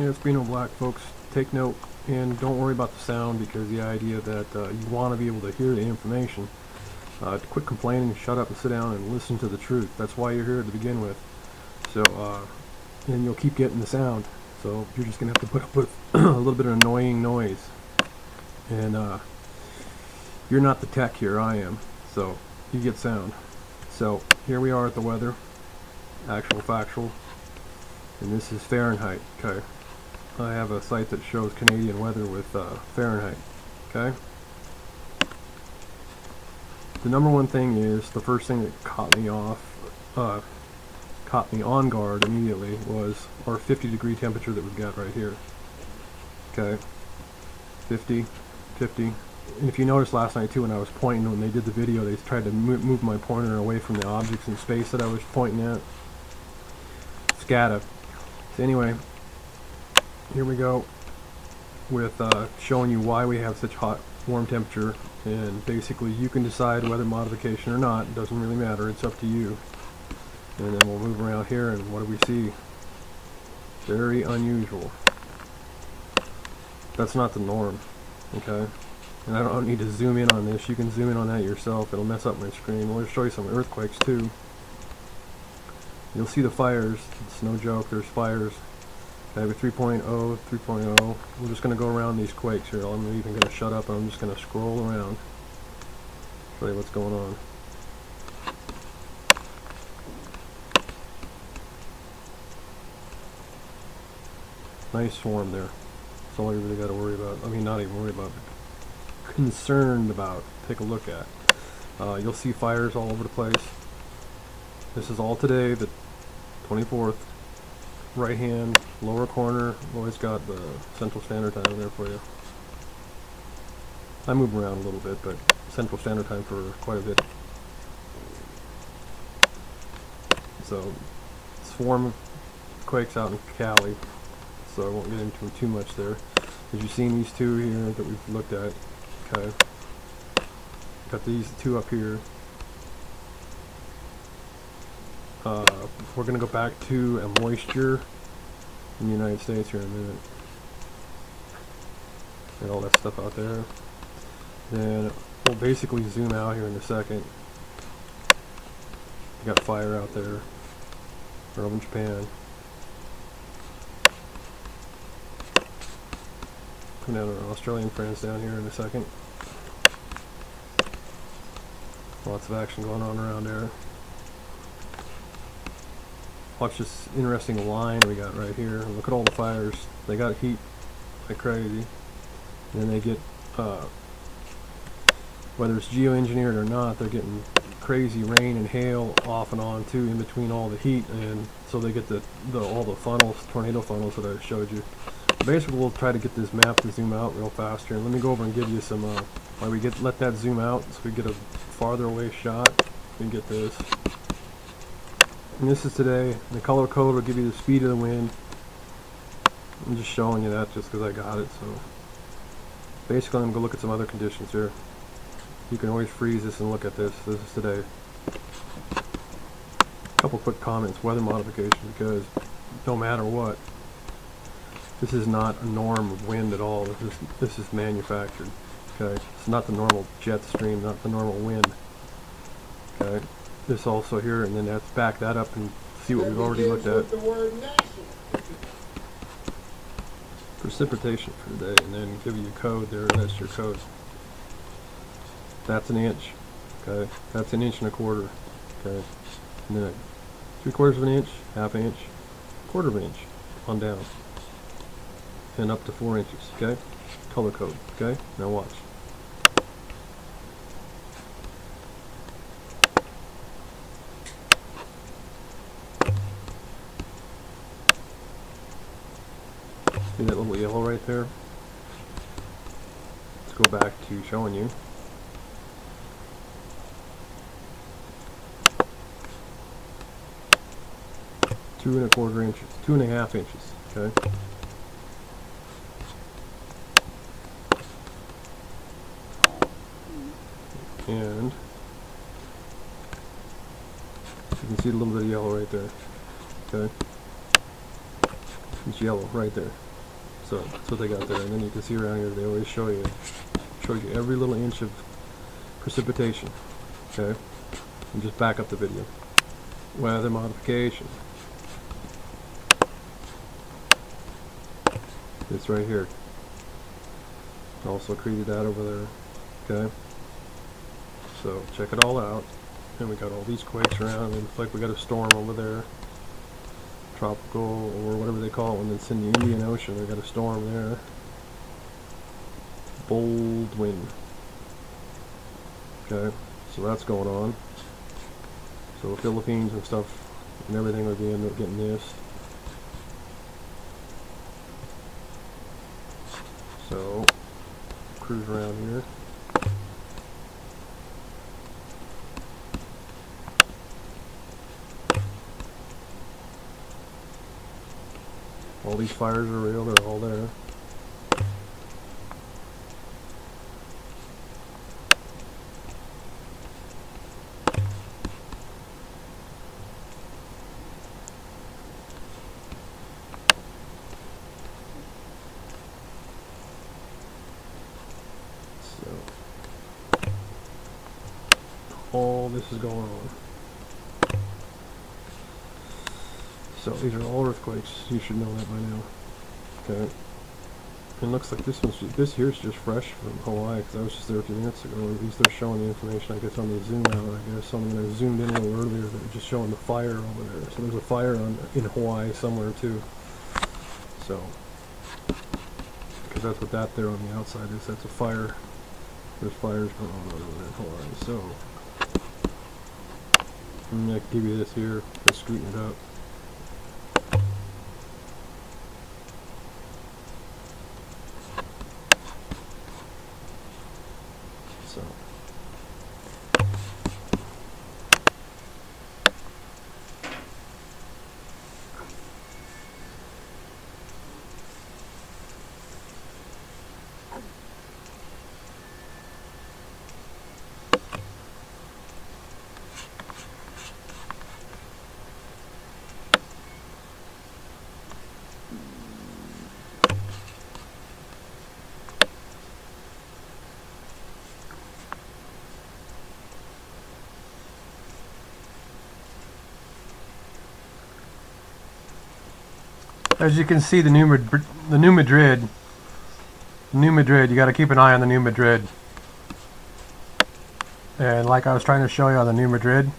Yeah, it's Beanoblack, folks. Take note and don't worry about the sound, because the idea that you want to be able to hear the information. Quit complaining, shut up and sit down and listen to the truth. That's why you're here to begin with. So, and you'll keep getting the sound. So you're just going to have to put up with a little bit of annoying noise. And you're not the tech here, I am. So you get sound. So here we are at the weather. Actual, factual. And this is Fahrenheit, okay? I have a site that shows Canadian weather with Fahrenheit, okay? The number one thing is, the first thing that caught me on guard immediately, was our 50-degree temperature that we've got right here. Okay, 50, 50. And if you noticed last night too, when I was pointing, when they did the video, they tried to move my pointer away from the objects in space that I was pointing at. Scatta. So anyway, here we go with showing you why we have such hot, warm temperature. And basically you can decide whether modification or not. It doesn't really matter, it's up to you. And then we'll move around here, and what do we see? Very unusual. That's not the norm, okay? And I don't need to zoom in on this. You can zoom in on that yourself. It'll mess up my screen. We'll show you some earthquakes too. You'll see the fires. It's no joke, there's fires. Okay, with 3.0, 3.0. We're just going to go around these quakes here. I'm even going to shut up and I'm just going to scroll around. Show you what's going on. Nice swarm there. That's all you really got to worry about. I mean, not even worry about, but concerned about. Take a look at. You'll see fires all over the place. This is all today, the 24th. Right hand, lower corner, always got the Central Standard Time there for you. I move around a little bit, but Central Standard Time for quite a bit. So, swarm of quakes out in Cali, so I won't get into too much there. As you've seen these two here that we've looked at, okay. Got these two up here. We're going to go back to a moisture in the United States here in a minute. And all that stuff out there. Then we'll basically zoom out here in a second. You got fire out there. We're over in Japan. Coming down our Australian friends down here in a second. Lots of action going on around there. Watch this interesting line we got right here. Look at all the fires. They got heat like crazy. And then they get, whether it's geoengineered or not, they're getting crazy rain and hail off and on too, in between all the heat. And so they get all the funnels, tornado funnels that I showed you. Basically, we'll try to get this map to zoom out real fast here. Let me go over and give you some, while we let that zoom out so we get a farther away shot. We can get this. And this is today. The color code will give you the speed of the wind. I'm just showing you that just because I got it. So basically, I'm going to look at some other conditions here. You can always freeze this and look at this. This is today. A couple quick comments. Weather modification, because no matter what, this is not a norm of wind at all. This is manufactured. Okay, it's not the normal jet stream, not the normal wind. Okay. This also here, and then let's back that up and see what we've already looked at. Precipitation for the day, and then give you a code there. That's your code. That's an inch. Okay, that's an inch and a quarter. Okay, and then 3/4 of an inch, half inch, 1/4 of an inch on down, and up to 4 inches. Okay, color code. Okay, now watch. See that little yellow right there? Let's go back to showing you. Two and a quarter inches, 2.5 inches, okay? And you can see a little bit of yellow right there, okay? It's yellow right there. So that's what they got there. And then you can see around here, they always show you every little inch of precipitation. Okay? And just back up the video. Weather modification. It's right here. Also created that over there. Okay? So check it all out. And we got all these quakes around. It looks like we got a storm over there. Tropical, or whatever they call it when it's in the Indian Ocean. We got a storm there. Bold wind. Okay, so that's going on. So the Philippines and stuff and everything would be end up getting this. So cruise around here. All these fires are real, they're all there. So, all this is going on. So these are all earthquakes. You should know that by now. Okay. It looks like this here's just fresh from Hawaii because I was just there a few minutes ago. At least they're showing the information. I guess on the zoom out. I guess when I zoomed in a little earlier, they were just showing the fire over there. So there's a fire in Hawaii somewhere too. So because that's what that there on the outside is. That's a fire. There's fires going on over there in Hawaii. So I'm gonna give you this here. Just scooting it up. As you can see, the New Madrid, you got to keep an eye on the New Madrid. And like I was trying to show you on the New Madrid,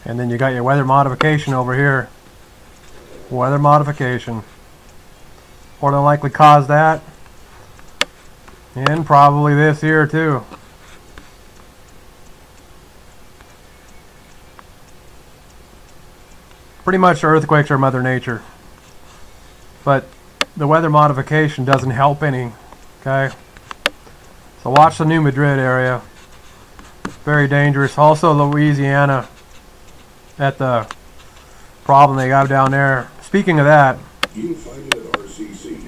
and then you got your weather modification over here. Weather modification. More than likely caused that, and probably this here too. Pretty much earthquakes are Mother Nature, but the weather modification doesn't help any. Okay, so watch the New Madrid area. Very dangerous. Also Louisiana, at the problem they got down there. Speaking of that,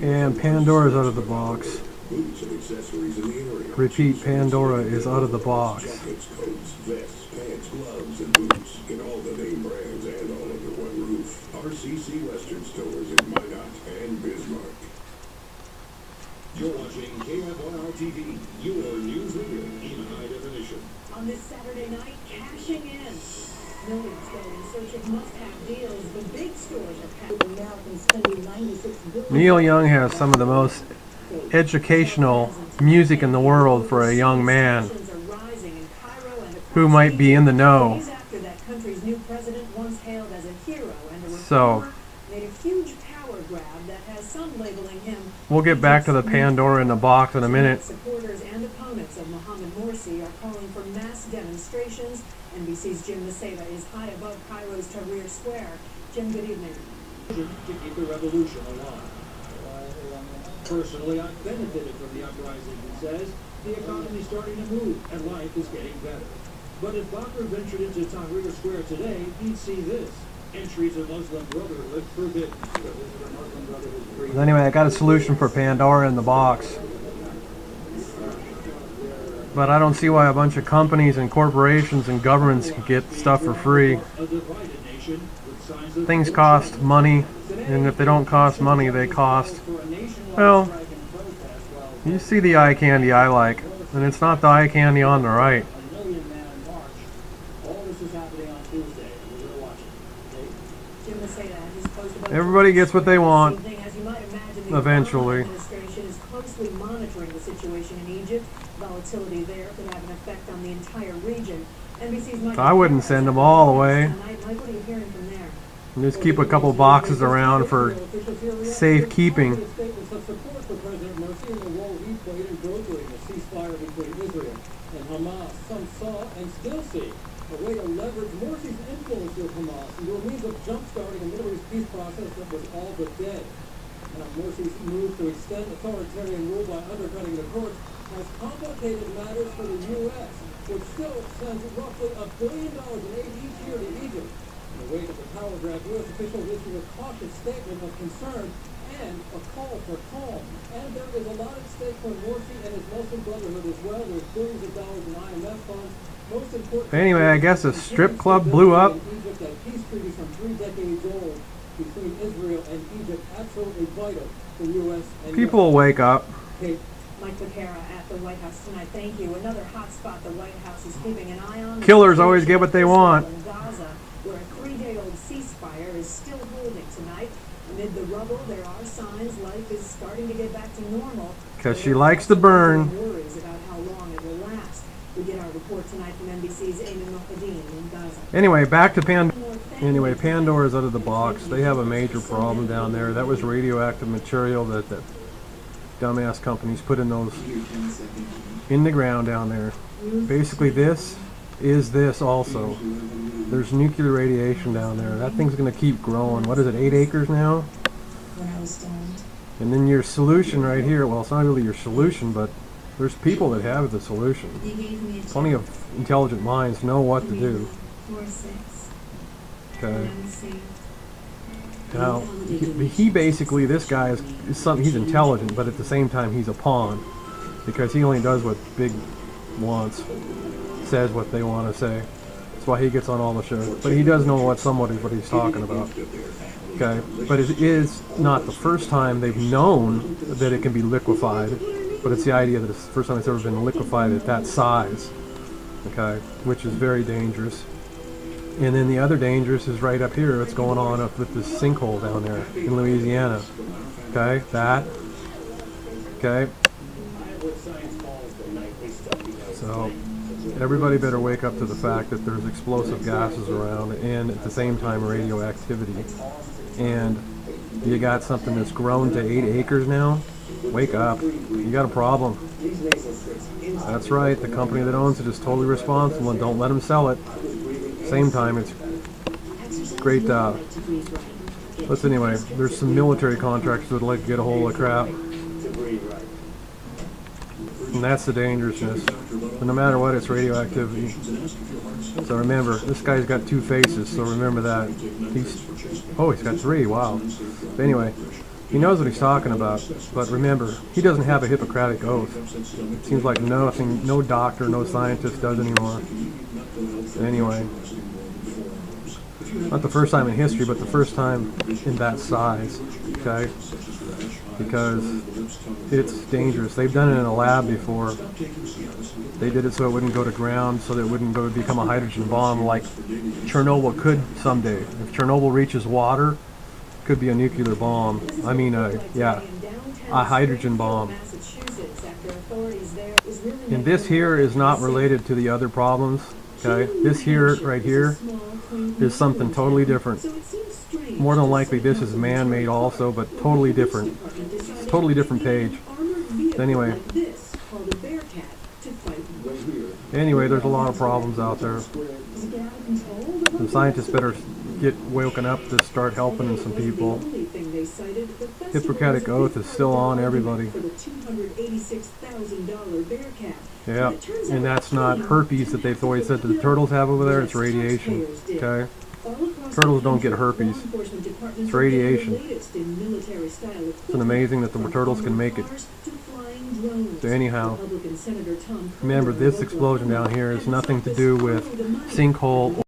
and Pandora's out of the box. Repeat, Pandora is out of the box. Jackets, coats, vests, pants, gloves, and boots in all the name brands and all under one roof. RCC Western Stores in Minot and Bismarck. You're watching KFYR TV, your news leader in high definition. On this Saturday night, cashing in. Millions go in search of must-have deals. The big stores are packed. Americans spending $96 billion. Neil Young has some of the most educational music in the world for a young man who might be in the know. So we'll get back to the Pandora in the box in a minute. Supporters and opponents of Mohammed Morsi are calling for mass demonstrations. NBC's Jim Maceda is high above Cairo's Tahrir Square. Jim, good evening. To keep the revolution alive. Personally, I've benefited from the uprising, he says. The economy's starting to move, and life is getting better. But if Bakr ventured into Tahrir Square today, he'd see this. Entry to Muslim Brotherhood forbidden. Anyway, I got a solution for Pandora in the box. But I don't see why a bunch of companies and corporations and governments can get stuff for free. Things cost money, and if they don't cost money, they cost, well, you see the eye candy I like, and it's not the eye candy on the right. Everybody gets what they want, eventually. Administration is closely monitoring the situation in Egypt. Volatility there could have an effect on the entire region. NBC's I wouldn't send them all away. Mike, what are you hearing from there? Just keep a couple boxes around for safekeeping. Statements of support for President Morsi and the role he played in brokering the ceasefire between Israel and Hamas. Some saw and still see a way to leverage Morsi's influence with Hamas into a means of jump-starting a Middle East peace process that was all but dead. Now, Morsi's move to extend authoritarian rule by undercutting the courts has complicated matters for the U.S., which still sends roughly $1 billion in aid each year to Egypt. In the wake of the power grab, U.S. officials issued a cautious statement of concern and a call for calm. And there is a lot at stake for Morsi and his Muslim Brotherhood as well. There's billions of dollars in IMF funds. Most important. Anyway, I guess a strip club blew up. Egypt, that peace treaty from 3 decades old between Israel and Egypt, absolutely vital for U.S. and People will wake up. Mike Becerra at the White House tonight. Thank you. Another hot spot the White House is keeping an eye on. Killers always get what they want. In Gaza, where a 3-day-old ceasefire is still holding tonight. Amid the rubble, there are signs life is starting to get back to normal. Because she likes to burn. Worries about how long it will last. We get our report tonight from NBC's Amy Mohadeen in Gaza. Anyway, back to Pandora's out of the box. They have a major problem down there. That was radioactive material that dumbass companies put in those in the ground down there. Basically, this is this also. There's nuclear radiation down there. That thing's going to keep growing. What is it, 8 acres now? And then your solution right here, well, it's not really your solution, but there's people that have the solution. Plenty of intelligent minds know what to do. Okay. Now, he basically, this guy is he's intelligent, but at the same time he's a pawn, because he only does what Big wants, says what they want to say. That's why he gets on all the shows. But he does know what he's talking about. Okay, but it is not the first time they've known that it can be liquefied, but it's the idea that it's the first time it's ever been liquefied at that size. Okay, which is very dangerous. And then the other dangerous is right up here. What's going on up with this sinkhole down there in Louisiana? Okay, that. Okay. So everybody better wake up to the fact that there's explosive gases around, and at the same time radioactivity. And you got something that's grown to 8 acres now. Wake up. You got a problem. That's right. The company that owns it is totally responsible, and don't let them sell it. Same time, it's great. But anyway, there's some military contractors that would like to get a hold of the crap, and that's the dangerousness. But no matter what, it's radioactivity. So remember, this guy's got 2 faces. So remember that. He's got 3. Wow. But anyway, he knows what he's talking about. But remember, he doesn't have a Hippocratic oath. It seems like nothing, no doctor, no scientist does anymore. Anyway, not the first time in history, but the first time in that size, okay? Because it's dangerous. They've done it in a lab before. They did it so it wouldn't go to ground, so that it wouldn't go become a hydrogen bomb like Chernobyl could someday. If Chernobyl reaches water, it could be a nuclear bomb. I mean, a hydrogen bomb. And this here is not related to the other problems. Okay, this here, right here, is something totally different. More than likely this is man-made also, but totally different. It's a totally different page. Anyway, there's a lot of problems out there. The scientists better get woken up to start helping some people. Hippocratic oath is still on everybody. Yeah, and that's not herpes that they've always said that the turtles have over there. It's radiation. Okay, turtles don't get herpes. It's radiation. It's amazing that the turtles can make it. So anyhow, Republican Senator Tom Cooper remember of this Oklahoma explosion down here has and nothing to Trump do has with screwed the money. sinkhole